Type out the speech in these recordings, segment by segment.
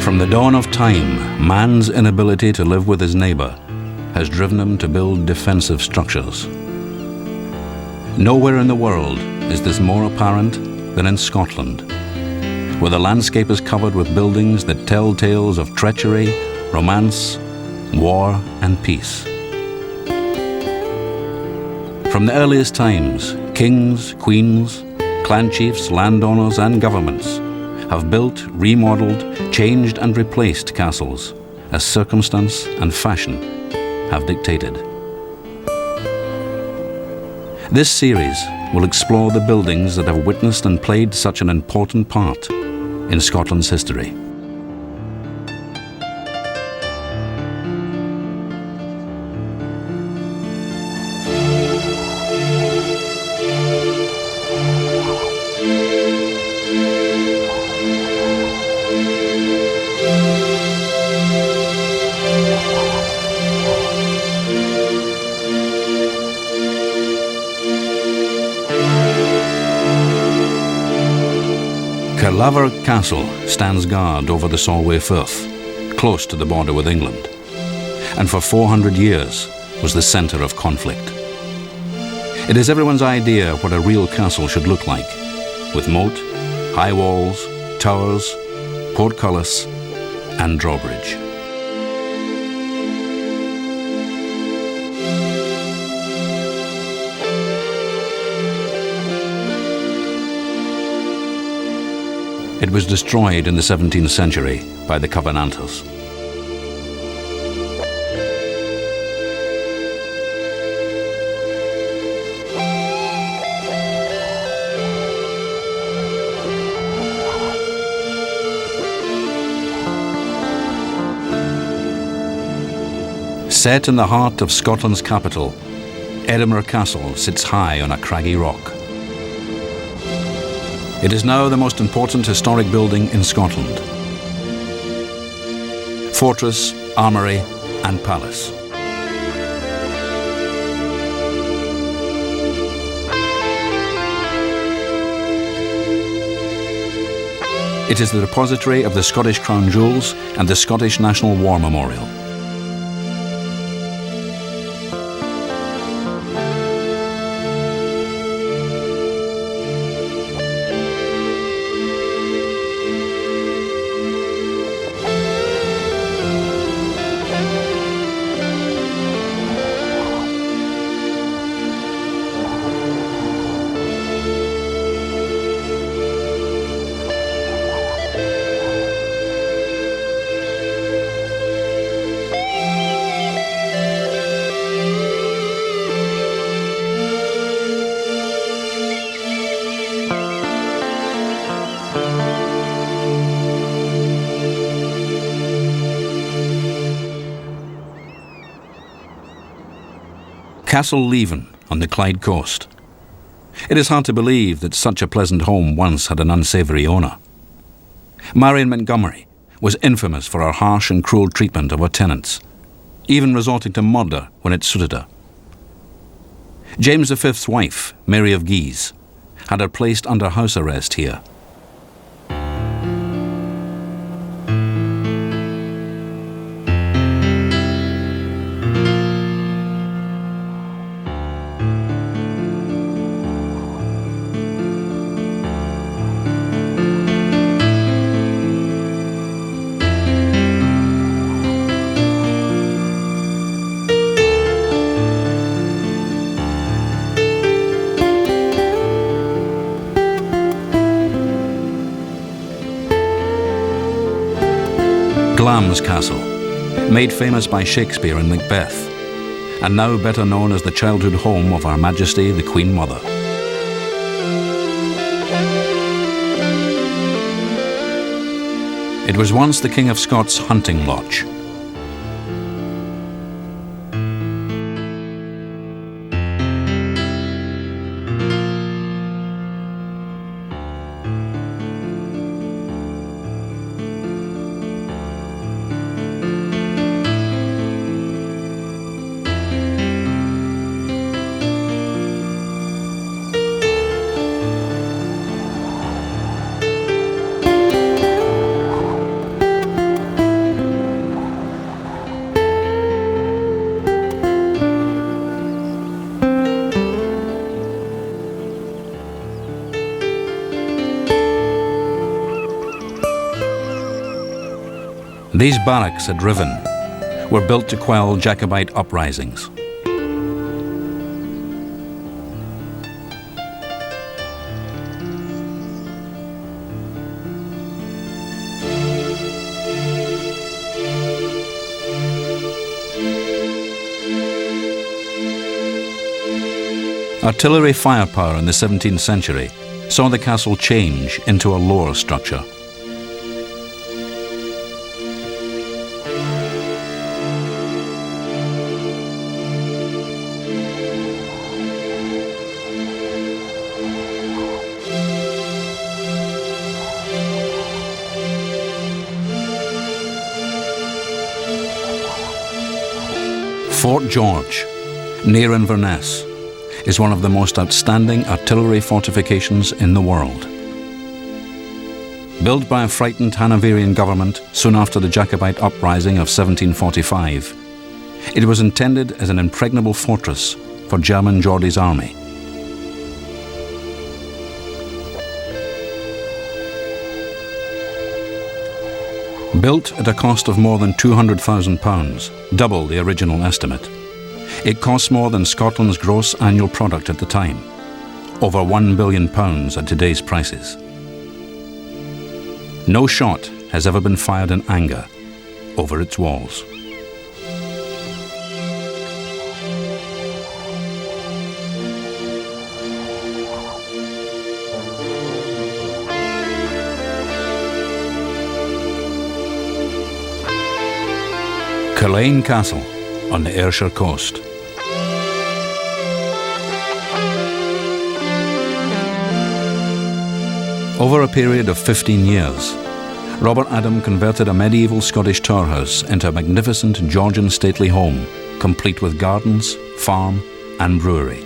From the dawn of time, man's inability to live with his neighbour has driven him to build defensive structures. Nowhere in the world is this more apparent than in Scotland, where the landscape is covered with buildings that tell tales of treachery, romance, war and peace. From the earliest times, kings, queens, clan chiefs, landowners and governments have built, remodeled, changed and replaced castles as circumstance and fashion have dictated. This series will explore the buildings that have witnessed and played such an important part in Scotland's history. Caerlaverock Castle stands guard over the Solway Firth, close to the border with England, and for 400 years was the centre of conflict. It is everyone's idea what a real castle should look like, with moat, high walls, towers, portcullis and drawbridge. It was destroyed in the 17th century by the Covenanters. Set in the heart of Scotland's capital, Edinburgh Castle sits high on a craggy rock. It is now the most important historic building in Scotland. Fortress, armoury and palace. It is the repository of the Scottish Crown Jewels and the Scottish National War Memorial. Castle Leven on the Clyde coast. It is hard to believe that such a pleasant home once had an unsavoury owner. Marion Montgomery was infamous for her harsh and cruel treatment of her tenants, even resorting to murder when it suited her. James V's wife, Mary of Guise, had her placed under house arrest here. Leven Castle, made famous by Shakespeare in Macbeth, and now better known as the childhood home of Her Majesty the Queen Mother. It was once the King of Scots' hunting lodge. These barracks at Leven were built to quell Jacobite uprisings. Artillery firepower in the 17th century saw the castle change into a lower structure. Fort George, near Inverness, is one of the most outstanding artillery fortifications in the world. Built by a frightened Hanoverian government soon after the Jacobite uprising of 1745, it was intended as an impregnable fortress for German Geordie's army. Built at a cost of more than £200,000, double the original estimate, it cost more than Scotland's gross annual product at the time, over £1 billion at today's prices. No shot has ever been fired in anger over its walls. Leven Castle on the Ayrshire coast. Over a period of 15 years, Robert Adam converted a medieval Scottish tower house into a magnificent Georgian stately home, complete with gardens, farm and brewery.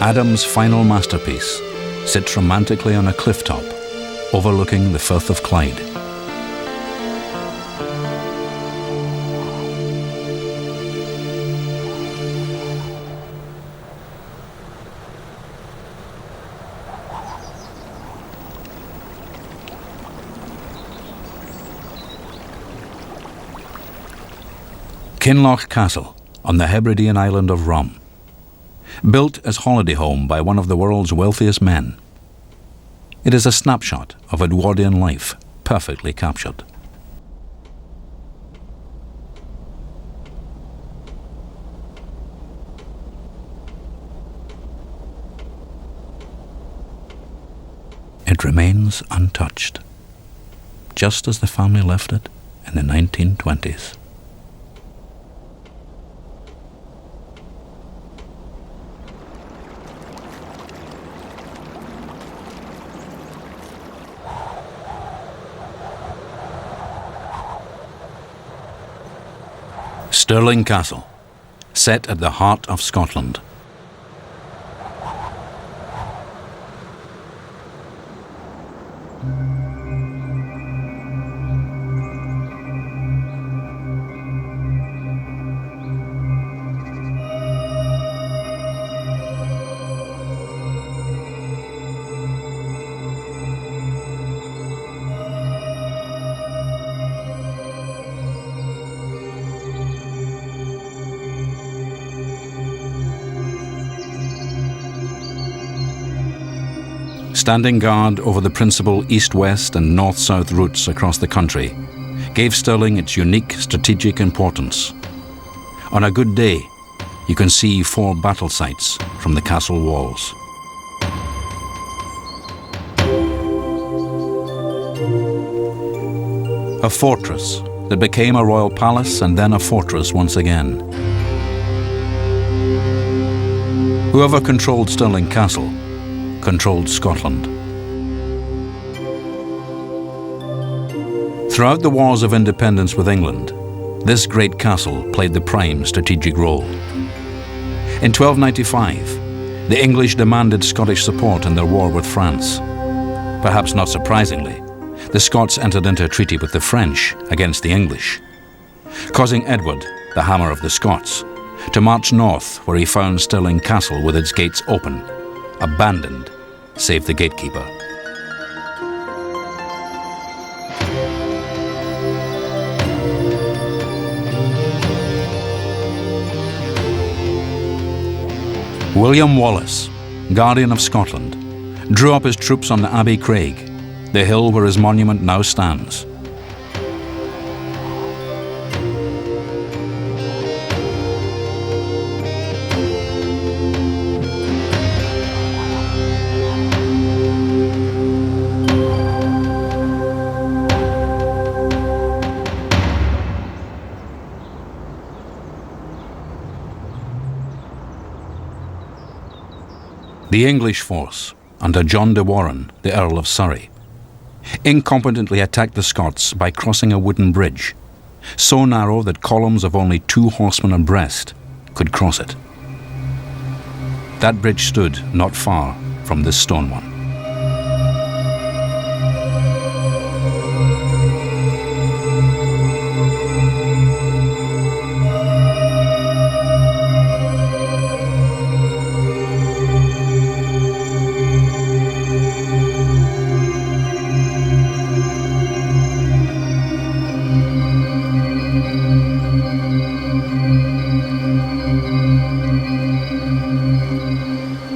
Adam's final masterpiece sits romantically on a cliff top, overlooking the Firth of Clyde. Kinloch Castle on the Hebridean island of Rum. Built as holiday home by one of the world's wealthiest men. It is a snapshot of Edwardian life, perfectly captured. It remains untouched, just as the family left it in the 1920s. Stirling Castle, set at the heart of Scotland. Standing guard over the principal east-west and north-south routes across the country gave Stirling its unique strategic importance. On a good day, you can see 4 battle sites from the castle walls. A fortress that became a royal palace and then a fortress once again. Whoever controlled Stirling Castle controlled Scotland. Throughout the wars of independence with England, this great castle played the prime strategic role. In 1295, the English demanded Scottish support in their war with France. Perhaps not surprisingly, the Scots entered into a treaty with the French against the English, causing Edward, the Hammer of the Scots, to march north where he found Stirling Castle with its gates open, abandoned, save the gatekeeper. William Wallace, Guardian of Scotland, drew up his troops on the Abbey Craig, the hill where his monument now stands. The English force, under John de Warenne, the Earl of Surrey, incompetently attacked the Scots by crossing a wooden bridge, so narrow that columns of only 2 horsemen abreast could cross it. That bridge stood not far from this stone one.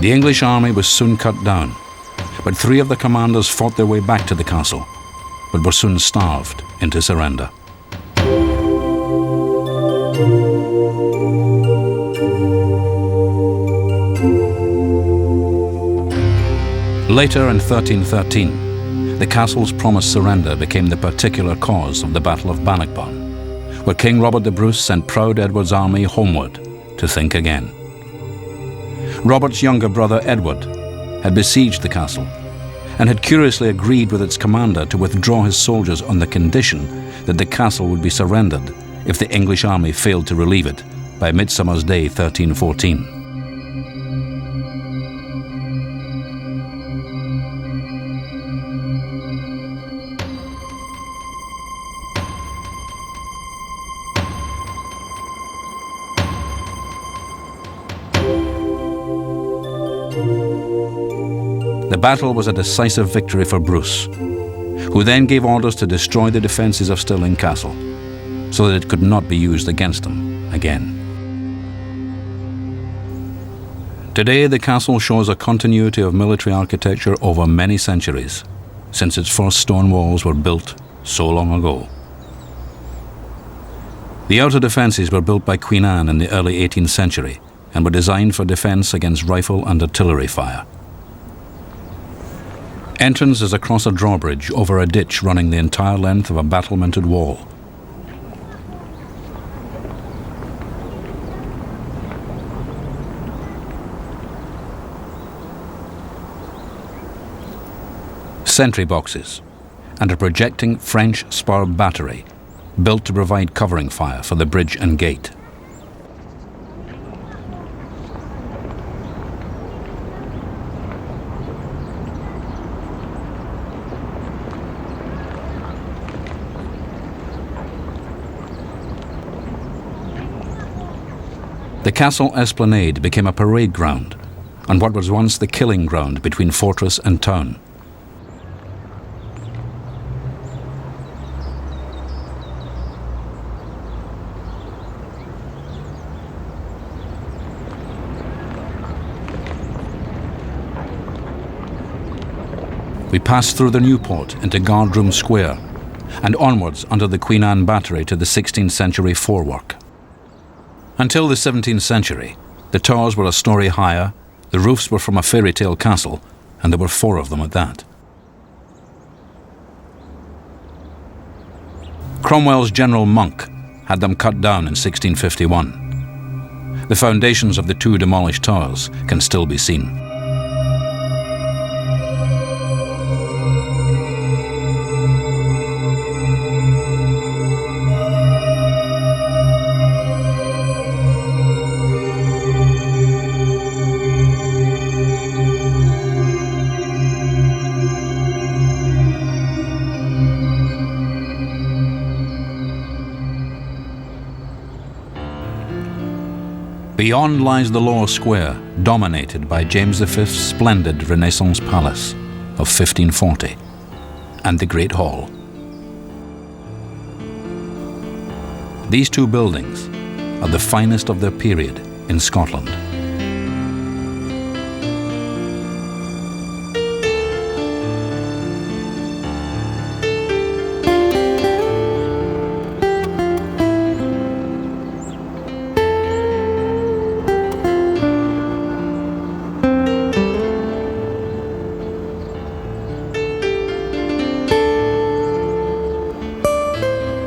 The English army was soon cut down, but 3 of the commanders fought their way back to the castle, but were soon starved into surrender. Later in 1313, the castle's promised surrender became the particular cause of the Battle of Bannockburn, where King Robert the Bruce sent proud Edward's army homeward to think again. Robert's younger brother Edward had besieged the castle and had curiously agreed with its commander to withdraw his soldiers on the condition that the castle would be surrendered if the English army failed to relieve it by Midsummer's Day 1314. The battle was a decisive victory for Bruce, who then gave orders to destroy the defences of Stirling Castle so that it could not be used against him again. Today, the castle shows a continuity of military architecture over many centuries, since its first stone walls were built so long ago. The outer defences were built by Queen Anne in the early 18th century and were designed for defence against rifle and artillery fire. Entrance is across a drawbridge over a ditch running the entire length of a battlemented wall. Sentry boxes and a projecting French spar battery built to provide covering fire for the bridge and gate. The castle esplanade became a parade ground on what was once the killing ground between fortress and town. We passed through the Newport into Guardroom Square and onwards under the Queen Anne Battery to the 16th century forework. Until the 17th century, the towers were a story higher, the roofs were from a fairy tale castle, and there were 4 of them at that. Cromwell's General Monk had them cut down in 1651. The foundations of the 2 demolished towers can still be seen. Beyond lies the lower square, dominated by James V's splendid Renaissance palace of 1540, and the Great Hall. These two buildings are the finest of their period in Scotland.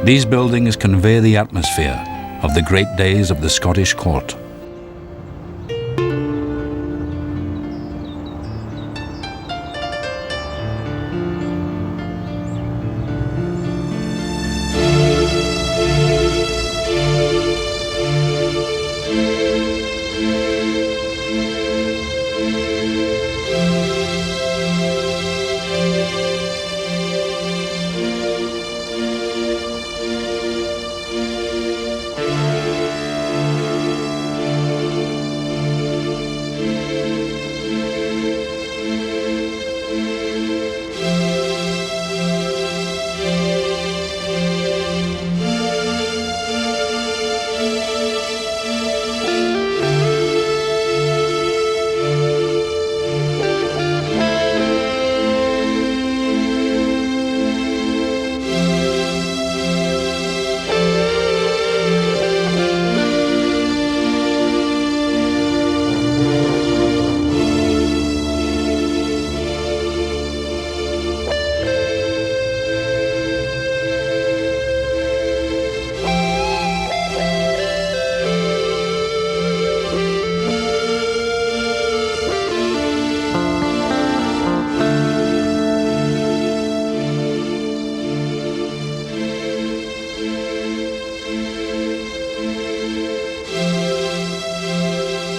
These buildings convey the atmosphere of the great days of the Scottish court.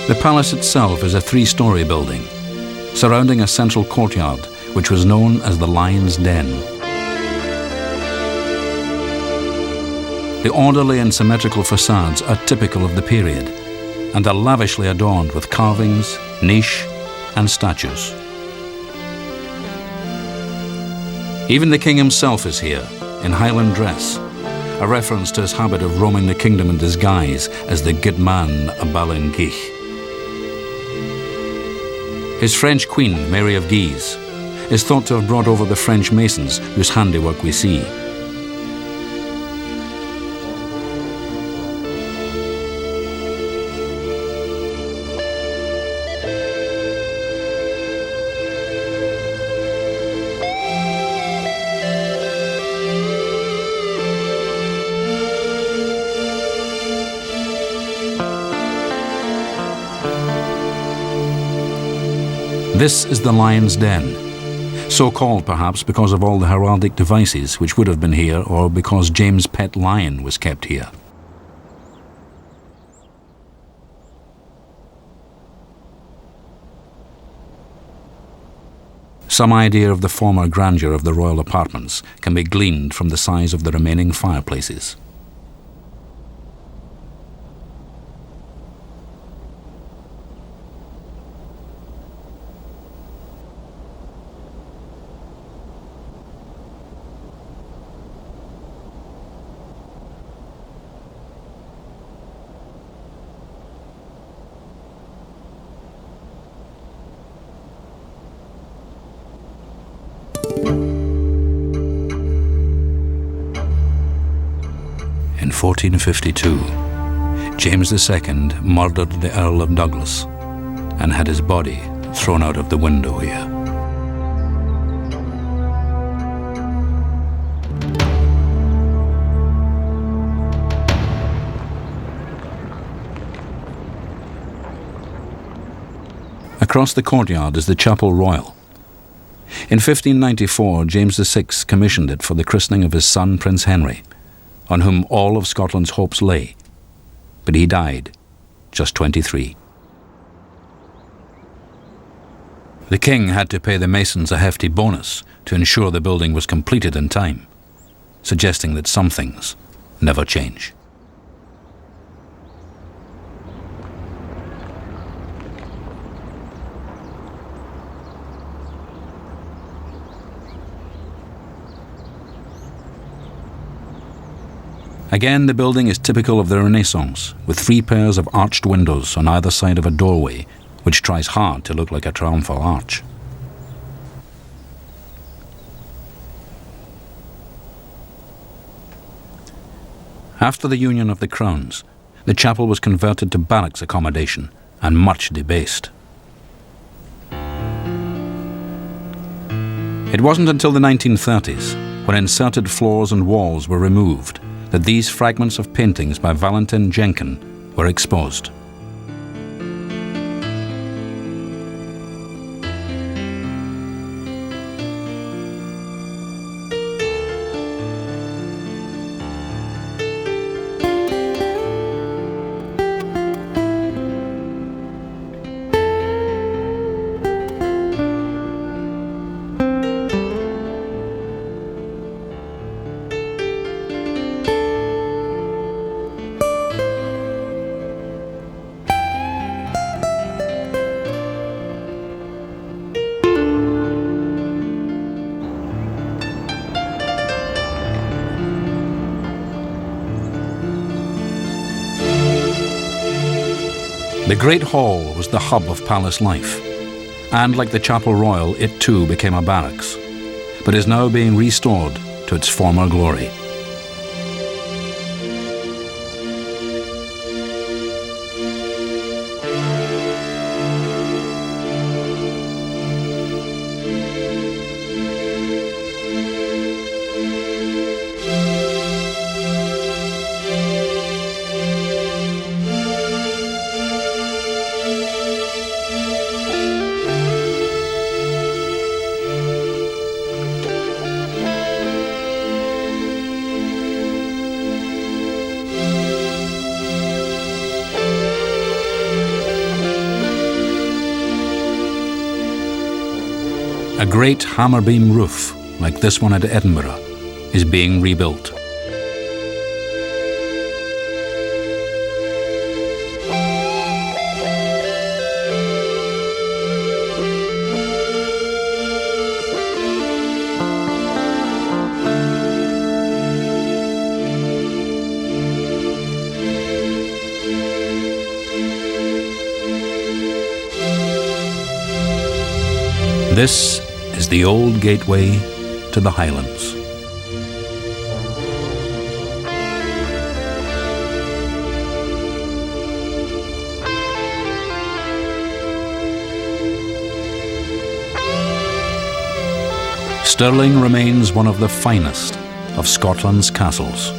The palace itself is a three-storey building, surrounding a central courtyard which was known as the Lion's Den. The orderly and symmetrical facades are typical of the period and are lavishly adorned with carvings, niche and statues. Even the king himself is here, in Highland dress, a reference to his habit of roaming the kingdom in disguise as the good man Ballingeich. His French queen, Mary of Guise, is thought to have brought over the French masons whose handiwork we see. This is the Lion's Den, so called perhaps because of all the heraldic devices which would have been here, or because James' pet lion was kept here. Some idea of the former grandeur of the royal apartments can be gleaned from the size of the remaining fireplaces. In 1452, James II murdered the Earl of Douglas and had his body thrown out of the window here. Across the courtyard is the Chapel Royal. In 1594, James VI commissioned it for the christening of his son Prince Henry, on whom all of Scotland's hopes lay, but he died, just 23. The king had to pay the masons a hefty bonus to ensure the building was completed in time, suggesting that some things never change. Again, the building is typical of the Renaissance, with 3 pairs of arched windows on either side of a doorway, which tries hard to look like a triumphal arch. After the union of the crowns, the chapel was converted to barracks accommodation and much debased. It wasn't until the 1930s, when inserted floors and walls were removed, that these fragments of paintings by Valentin Jenkin were exposed. The Great Hall was the hub of palace life, and like the Chapel Royal, it too became a barracks, but is now being restored to its former glory. A great hammer beam roof, like this one at Edinburgh, is being rebuilt. This is the old gateway to the Highlands. Stirling remains one of the finest of Scotland's castles.